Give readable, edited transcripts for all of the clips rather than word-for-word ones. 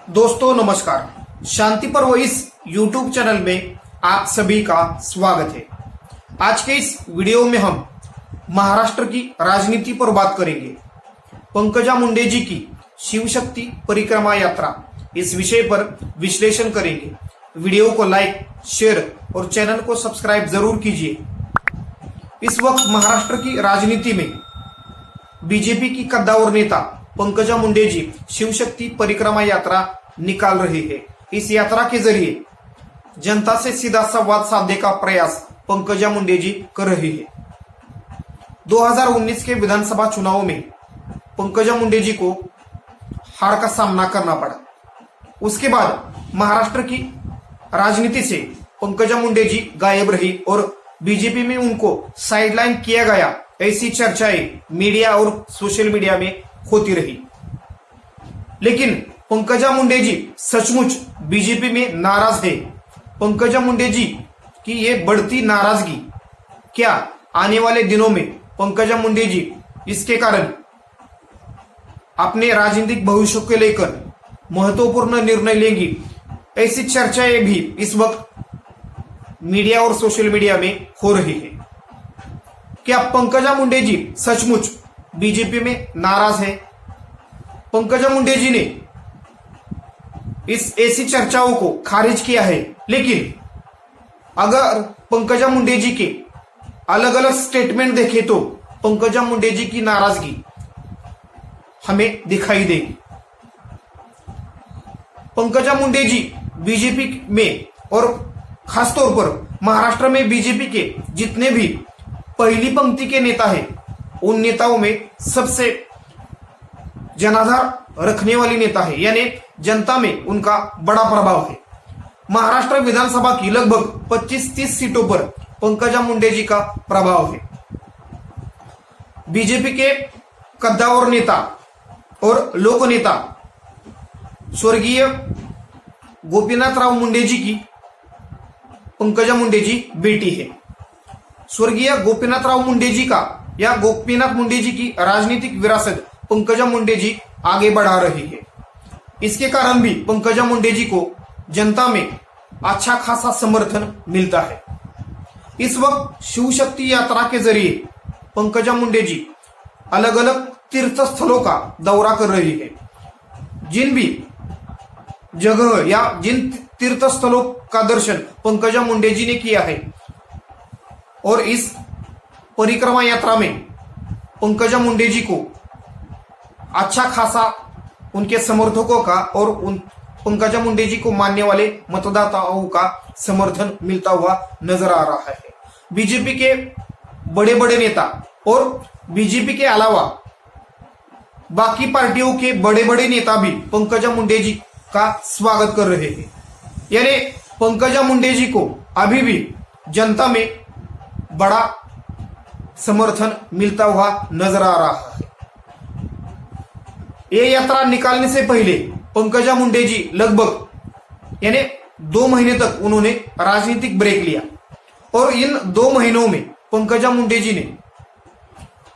दोस्तों नमस्कार। शांति पर्व इस YouTube चैनल में आप सभी का स्वागत है। आज के इस वीडियो में हम महाराष्ट्र की राजनीति पर बात करेंगे। पंकजा मुंडे जी की शिव शक्ति परिक्रमा यात्रा, इस विषय पर विश्लेषण करेंगे। वीडियो को लाइक, शेयर और चैनल को सब्सक्राइब जरूर कीजिए। इस वक्त महाराष्ट्र की राजनीति में बीजेपी की कद्दावर नेता पंकजा मुंडे जी शिव शक्ति परिक्रमा यात्रा निकाल रही है। इस यात्रा के जरिए जनता से सीधा संवाद साधने का प्रयास पंकजा मुंडे जी कर रही है। 2019 के विधानसभा चुनाव में पंकजा मुंडे जी को हार का सामना करना पड़ा। उसके बाद महाराष्ट्र की राजनीति से पंकजा मुंडे जी गायब रही और बीजेपी में उनको साइडलाइन किया गया, ऐसी चर्चाएं मीडिया और सोशल मीडिया में होती रही। लेकिन पंकजा मुंडे जी सचमुच बीजेपी में नाराज है। पंकजा मुंडे जी की ये बढ़ती नाराजगी क्या आने वाले दिनों में पंकजा मुंडे जी इसके कारण अपने राजनीतिक भविष्य को लेकर महत्वपूर्ण निर्णय लेंगी, ऐसी चर्चाएं भी इस वक्त मीडिया और सोशल मीडिया में हो रही है। क्या पंकजा मुंडे जी सचमुच बीजेपी में नाराज है? पंकजा मुंडे जी ने इस ऐसी चर्चाओं को खारिज किया है। लेकिन अगर पंकजा मुंडे जी के अलग अलग स्टेटमेंट देखें तो पंकजा मुंडे जी की नाराजगी हमें दिखाई देगी। पंकजा मुंडे जी बीजेपी में और खासतौर पर महाराष्ट्र में बीजेपी के जितने भी पहली पंक्ति के नेता हैं, उन नेताओं में सबसे जनाधार रखने वाली नेता है, यानी जनता में उनका बड़ा प्रभाव है। महाराष्ट्र विधानसभा की लगभग 25-30 सीटों पर पंकजा मुंडे जी का प्रभाव है। बीजेपी के कद्दावर नेता और लोक नेता स्वर्गीय गोपीनाथराव मुंडे जी की पंकजा मुंडे जी बेटी है। स्वर्गीय गोपीनाथराव मुंडे जी का या गोपीनाथ मुंडे जी की राजनीतिक विरासत पंकजा मुंडे जी आगे बढ़ा रही है। इसके कारण भी पंकजा मुंडे जी को जनता में अच्छा खासा समर्थन मिलता है। इस वक्त शिव शक्ति यात्रा के जरिए पंकजा मुंडे जी अलग अलग तीर्थ स्थलों का दौरा कर रही है। जिन भी जगह या जिन तीर्थ स्थलों का दर्शन पंकजा मुंडे जी ने किया है और इस परिक्रमा यात्रा में पंकजा मुंडे जी को अच्छा खासा उनके समर्थकों का और उन पंकजा मुंडे जी को मानने वाले मतदाताओं का समर्थन मिलता हुआ नजर आ रहा है। बीजेपी के बड़े बड़े नेता और बीजेपी के अलावा बाकी पार्टियों के बड़े बड़े नेता भी पंकजा मुंडे जी का स्वागत कर रहे हैं। यानी पंकजा मुंडे जी को अभी भी जनता में बड़ा समर्थन मिलता हुआ नजर आ रहा है। ये यात्रा निकालने से पहले पंकजा मुंडे जी लगभग यानी 2 महीने तक उन्होंने राजनीतिक ब्रेक लिया और इन 2 महीनों में पंकजा मुंडे जी ने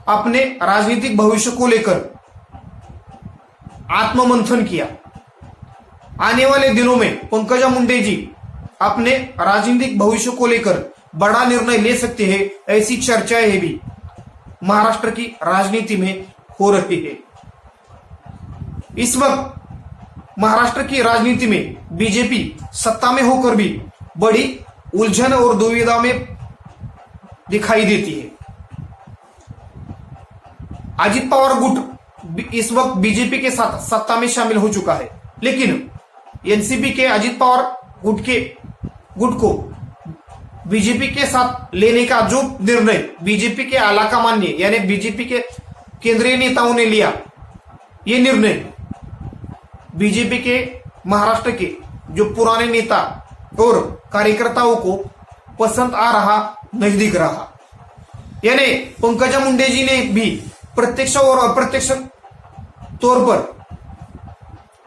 अपने राजनीतिक भविष्य को लेकर आत्ममंथन किया। आने वाले दिनों में पंकजा मुंडे जी अपने राजनीतिक भविष्य को लेकर बड़ा निर्णय ले सकते हैं, ऐसी चर्चाएं भी महाराष्ट्र की राजनीति में हो रही है। इस वक्त महाराष्ट्र की राजनीति में बीजेपी सत्ता में होकर भी बड़ी उलझन और दुविधा में दिखाई देती है। अजित पवार गुट इस वक्त बीजेपी के साथ सत्ता में शामिल हो चुका है, लेकिन एनसीपी के अजित पवार गुट को बीजेपी के साथ लेने का जो निर्णय बीजेपी के आलाकमान यानी बीजेपी के केंद्रीय नेताओं ने लिया, ये निर्णय बीजेपी के महाराष्ट्र के जो पुराने नेता और कार्यकर्ताओं को पसंद आ रहा नहीं दिख रहा। यानी पंकजा मुंडे जी ने भी प्रत्यक्ष और अप्रत्यक्ष तौर पर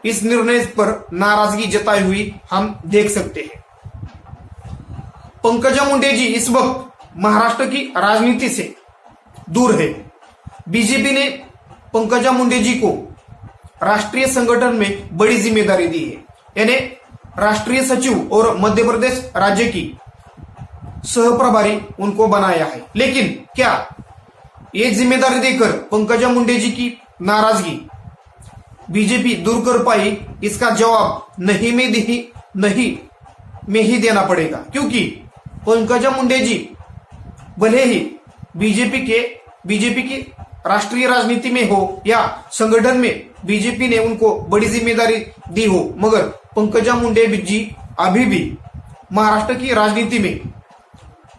इस निर्णय पर नाराजगी जताई हुई हम देख सकते हैं। पंकजा मुंडे जी इस वक्त महाराष्ट्र की राजनीति से दूर है। बीजेपी ने पंकजा मुंडे जी को राष्ट्रीय संगठन में बड़ी जिम्मेदारी दी है। यानी राष्ट्रीय सचिव और मध्य प्रदेश राज्य की सहप्रभारी उनको बनाया है। लेकिन क्या ये जिम्मेदारी देकर पंकजा मुंडे जी की नाराजगी बीजेपी दूर कर पाई? इसका जवाब नहीं में ही देना पड़ेगा, क्योंकि पंकजा मुंडे जी भले ही बीजेपी की राष्ट्रीय राजनीति में हो या संगठन में बीजेपी ने उनको बड़ी जिम्मेदारी दी हो, मगर पंकजा मुंडे जी अभी भी महाराष्ट्र की राजनीति में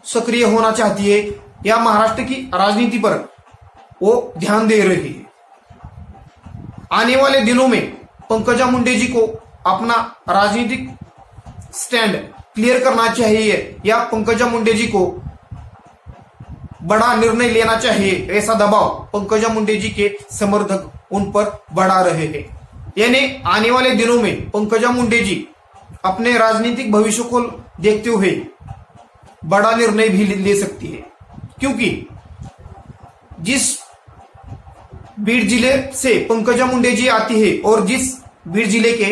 सक्रिय होना चाहती है या महाराष्ट्र की राजनीति पर वो ध्यान दे रही है। आने वाले दिनों में पंकजा मुंडे जी को अपना राजनीतिक स्टैंड क्लियर करना चाहिए या पंकजा मुंडे जी को बड़ा निर्णय लेना चाहिए, ऐसा दबाव पंकजा मुंडे जी के समर्थक उन पर बढ़ा रहे हैं। यानी आने वाले दिनों में पंकजा मुंडे जी अपने राजनीतिक भविष्य को देखते हुए बड़ा निर्णय भी ले सकती है, क्योंकि जिस बीड जिले से पंकजा मुंडे जी आती है और जिस बीड जिले के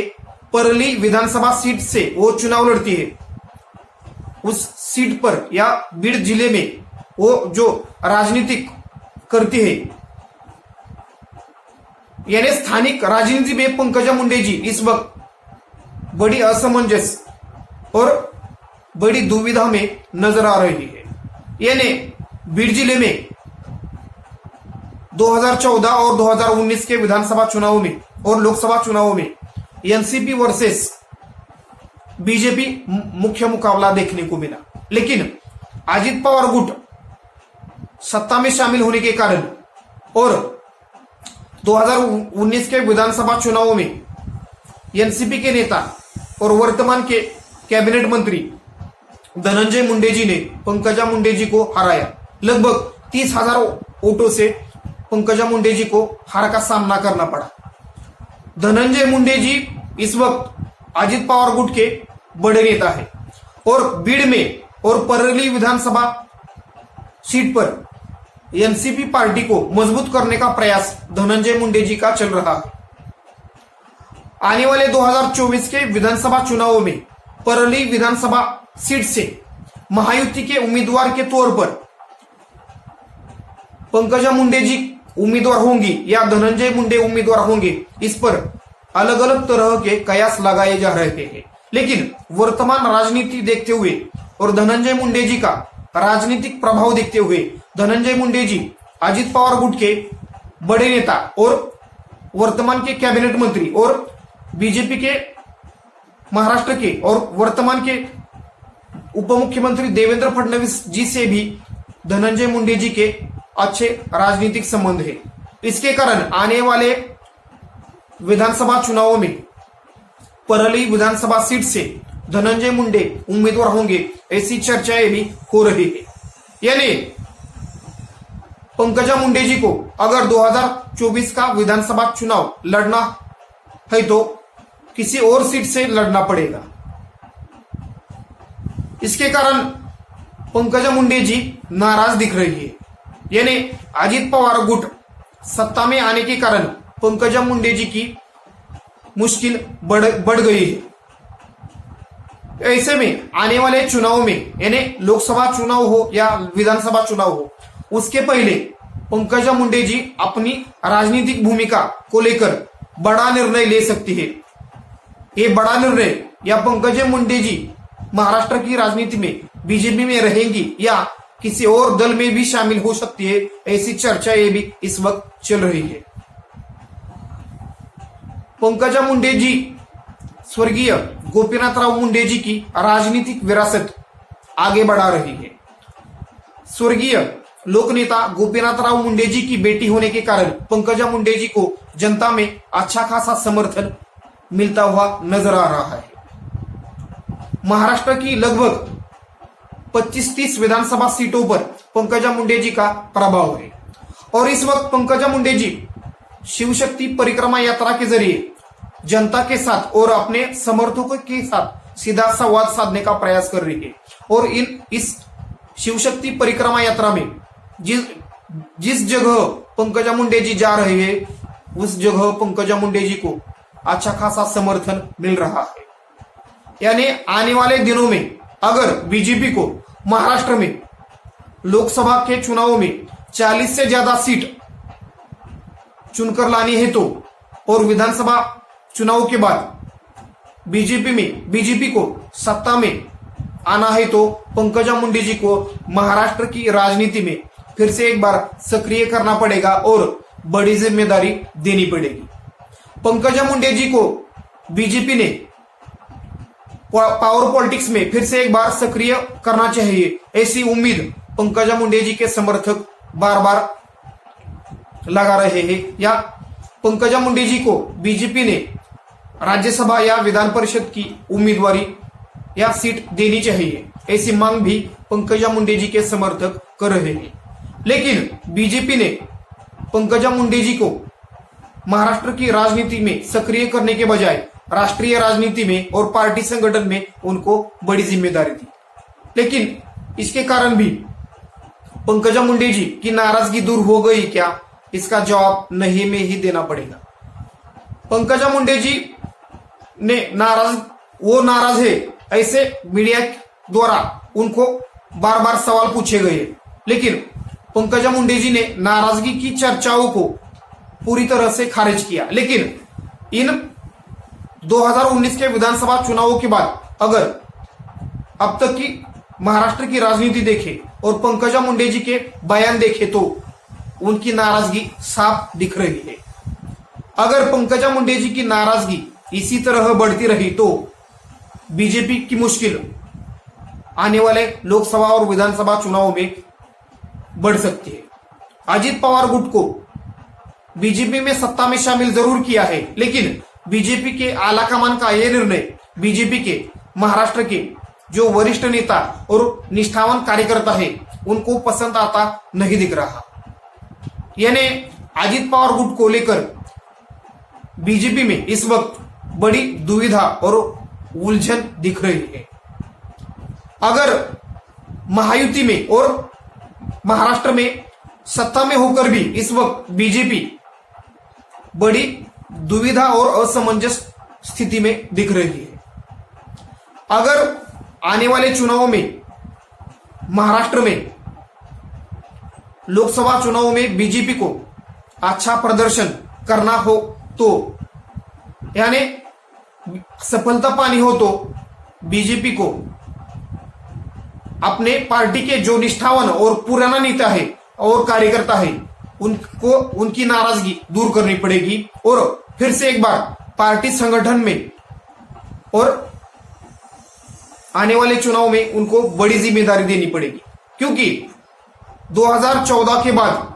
परली विधानसभा सीट से वो चुनाव लड़ती है, उस सीट पर या बीड जिले में वो जो राजनीतिक करती है, यानी स्थानिक राजनीति में पंकजा मुंडे जी इस वक्त बड़ी असमंजस और बड़ी दुविधा में नजर आ रही है। यानी बीड जिले में 2014 और 2019 के विधानसभा चुनाव में और लोकसभा चुनावों में एनसीपी वर्सेस बीजेपी मुख्य मुकाबला देखने को मिला। लेकिन अजित पवार गुट सत्ता में शामिल होने के कारण और 2019 के विधानसभा चुनावों में एनसीपी के नेता और वर्तमान के कैबिनेट मंत्री धनंजय मुंडे जी ने पंकजा मुंडे जी को हराया। लगभग 30,000 वोटों से पंकजा मुंडे जी को हार का सामना करना पड़ा। धनंजय मुंडे जी इस वक्त अजित पवार गुट के बड़े नेता है और बीड में और परली विधानसभा सीट पर एनसीपी पार्टी को मजबूत करने का प्रयास धनंजय मुंडे जी का चल रहा है। आने वाले 2024 के विधानसभा चुनावों में परली विधानसभा सीट से महायुति के उम्मीदवार के तौर पर पंकजा मुंडे जी उम्मीदवार होंगी या धनंजय मुंडे उम्मीदवार होंगे, इस पर अलग अलग तरह के कयास लगाए जा रहे हैं। लेकिन वर्तमान राजनीति देखते हुए और धनंजय मुंडे जी का राजनीतिक प्रभाव देखते हुए धनंजय मुंडे जी अजित पवार गुट के बड़े नेता और वर्तमान के कैबिनेट मंत्री और बीजेपी के महाराष्ट्र के और वर्तमान के उप मुख्यमंत्री देवेंद्र फडणवीस जी से भी धनंजय मुंडे जी के अच्छे राजनीतिक संबंध है। इसके कारण आने वाले विधानसभा चुनावों में परली विधानसभा सीट से धनंजय मुंडे उम्मीदवार होंगे, ऐसी चर्चाएं भी हो रही है। यानी पंकजा मुंडे जी को अगर 2024 का विधानसभा चुनाव लड़ना है तो किसी और सीट से लड़ना पड़ेगा। इसके कारण पंकजा मुंडे जी नाराज दिख रही है। यानी अजित पवार गुट सत्ता में आने के कारण पंकजा मुंडे जी की मुश्किल बढ़ गई है। ऐसे में आने वाले चुनाव में यानी लोकसभा चुनाव हो या विधानसभा चुनाव हो, उसके पहले पंकजा मुंडे जी अपनी राजनीतिक भूमिका को लेकर बड़ा निर्णय ले सकती है। ये बड़ा निर्णय या पंकजा मुंडे जी महाराष्ट्र की राजनीति में बीजेपी में रहेंगी या किसी और दल में भी शामिल हो सकती है, ऐसी चर्चाएं भी इस वक्त चल रही है। पंकजा मुंडे जी स्वर्गीय गोपीनाथराव मुंडे जी की राजनीतिक विरासत आगे बढ़ा रही है। स्वर्गीय लोकनेता गोपीनाथराव मुंडे जी की बेटी होने के कारण पंकजा मुंडे जी को जनता में अच्छा खासा समर्थन मिलता हुआ नजर आ रहा है। महाराष्ट्र की लगभग 25-30 विधानसभा सीटों पर पंकजा मुंडे जी का प्रभाव है और इस वक्त पंकजा मुंडे जी शिवशक्ति परिक्रमा यात्रा के जरिए जनता के साथ और अपने समर्थकों के साथ सीधा संवाद साधने का प्रयास कर रही है। और इस शिवशक्ति परिक्रमा यात्रा में जिस जगह पंकजा मुंडे जी जा रहे हैं उस जगह पंकजा मुंडे जी को अच्छा खासा समर्थन मिल रहा है। यानी आने वाले दिनों में अगर बीजेपी को महाराष्ट्र में लोकसभा के चुनावों में 40 से ज्यादा सीट चुनकर लानी है तो, और विधानसभा चुनाव के बाद बीजेपी को सत्ता में आना है तो पंकजा मुंडे जी को महाराष्ट्र की राजनीति में फिर से एक बार सक्रिय करना पड़ेगा और बड़ी जिम्मेदारी देनी पड़ेगी। पंकजा मुंडे जी को बीजेपी ने पावर पॉलिटिक्स में फिर से एक बार सक्रिय करना चाहिए, ऐसी उम्मीद पंकजा मुंडे जी के समर्थक बार बार लगा रहे हैं। या पंकजा मुंडे जी को बीजेपी ने राज्यसभा या विधान परिषद की उम्मीदवारी या सीट देनी चाहिए, ऐसी मांग भी पंकजा मुंडे जी के समर्थक कर रहे हैं। लेकिन बीजेपी ने पंकजा मुंडे जी को महाराष्ट्र की राजनीति में सक्रिय करने के बजाय राष्ट्रीय राजनीति में और पार्टी संगठन में उनको बड़ी जिम्मेदारी दी। लेकिन इसके कारण भी पंकजा मुंडे जी की नाराजगी दूर हो गई क्या, इसका जवाब नहीं में ही देना पड़ेगा। पंकजा मुंडे जी ने नाराज है ऐसे मीडिया द्वारा उनको बार बार सवाल पूछे गए, लेकिन पंकजा मुंडे जी ने नाराजगी की चर्चाओं को पूरी तरह से खारिज किया। लेकिन इन 2019 के विधानसभा चुनावों के बाद अगर अब तक की महाराष्ट्र की राजनीति देखे और पंकजा मुंडे जी के बयान देखे तो उनकी नाराजगी साफ दिख रही है। अगर पंकजा मुंडे जी की नाराजगी इसी तरह बढ़ती रही तो बीजेपी की मुश्किल आने वाले लोकसभा और विधानसभा चुनावों में बढ़ सकती है। अजित पवार गुट को बीजेपी में सत्ता में शामिल जरूर किया है, लेकिन बीजेपी के आलाकमान का यह निर्णय बीजेपी के महाराष्ट्र के जो वरिष्ठ नेता और निष्ठावान कार्यकर्ता है उनको पसंद आता नहीं दिख रहा। यानी अजित पवार गुट को लेकर बीजेपी में इस वक्त बड़ी दुविधा और उलझन दिख रही है। अगर महायुति में और महाराष्ट्र में सत्ता में होकर भी इस वक्त बीजेपी बड़ी दुविधा और असमंजस स्थिति में दिख रही है। अगर आने वाले चुनावों में महाराष्ट्र में लोकसभा चुनावों में बीजेपी को अच्छा प्रदर्शन करना हो तो, यानी सफलता पानी हो तो बीजेपी को अपने पार्टी के जो निष्ठावान और पुराना नेता है और कार्यकर्ता है उनको उनकी नाराजगी दूर करनी पड़ेगी और फिर से एक बार पार्टी संगठन में और आने वाले चुनाव में उनको बड़ी जिम्मेदारी देनी पड़ेगी। क्योंकि 2014 के बाद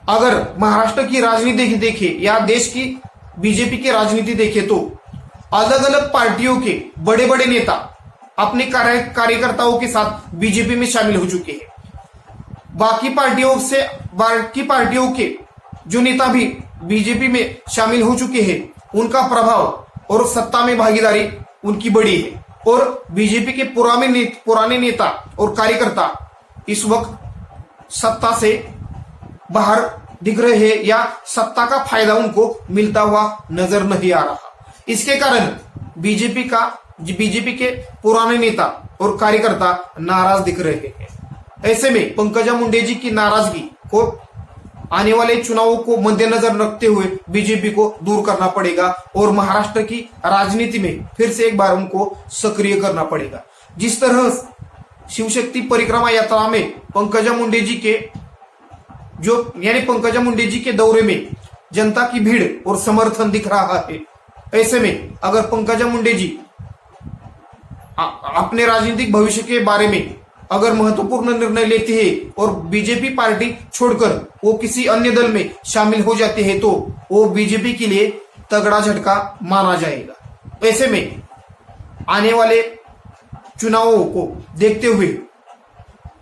अगर महाराष्ट्र की राजनीति देखे या देश की बीजेपी की राजनीति देखे तो अलग अलग पार्टियों के बड़े बड़े नेता अपने कार्यकर्ताओं के साथ बीजेपी में शामिल हो चुके हैं। बाकी पार्टियों के जो नेता भी बीजेपी में शामिल हो चुके हैं उनका प्रभाव और सत्ता में भागीदारी उनकी बड़ी है और बीजेपी के पुराने नेता और कार्यकर्ता इस वक्त सत्ता से बाहर दिख रहे हैं या सत्ता का फायदा उनको मिलता हुआ नजर नहीं आ रहा। इसके कारण बीजेपी के पुराने नेता और कार्यकर्ता नाराज दिख रहे हैं। ऐसे में पंकजा मुंडे जी की नाराजगी को आने वाले चुनावों को मद्देनजर रखते हुए बीजेपी को दूर करना पड़ेगा और महाराष्ट्र की राजनीति में फिर से एक बार उनको सक्रिय करना पड़ेगा। जिस तरह शिवशक्ति परिक्रमा यात्रा में पंकजा मुंडे जी के दौरे में जनता की भीड़ और समर्थन दिख रहा है, ऐसे में अगर पंकजा मुंडे जी अपने राजनीतिक भविष्य के बारे में अगर महत्वपूर्ण निर्णय लेते हैं और बीजेपी पार्टी छोड़कर वो किसी अन्य दल में शामिल हो जाते हैं तो वो बीजेपी के लिए तगड़ा झटका माना जाएगा। ऐसे में आने वाले चुनावों को देखते हुए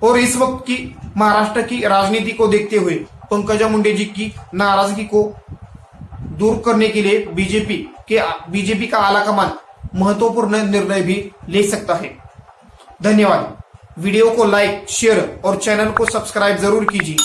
और इस वक्त की महाराष्ट्र की राजनीति को देखते हुए पंकजा मुंडे जी की नाराजगी को दूर करने के लिए बीजेपी का आलाकमान महत्वपूर्ण निर्णय भी ले सकता है। धन्यवाद। वीडियो को लाइक, शेयर और चैनल को सब्सक्राइब जरूर कीजिए।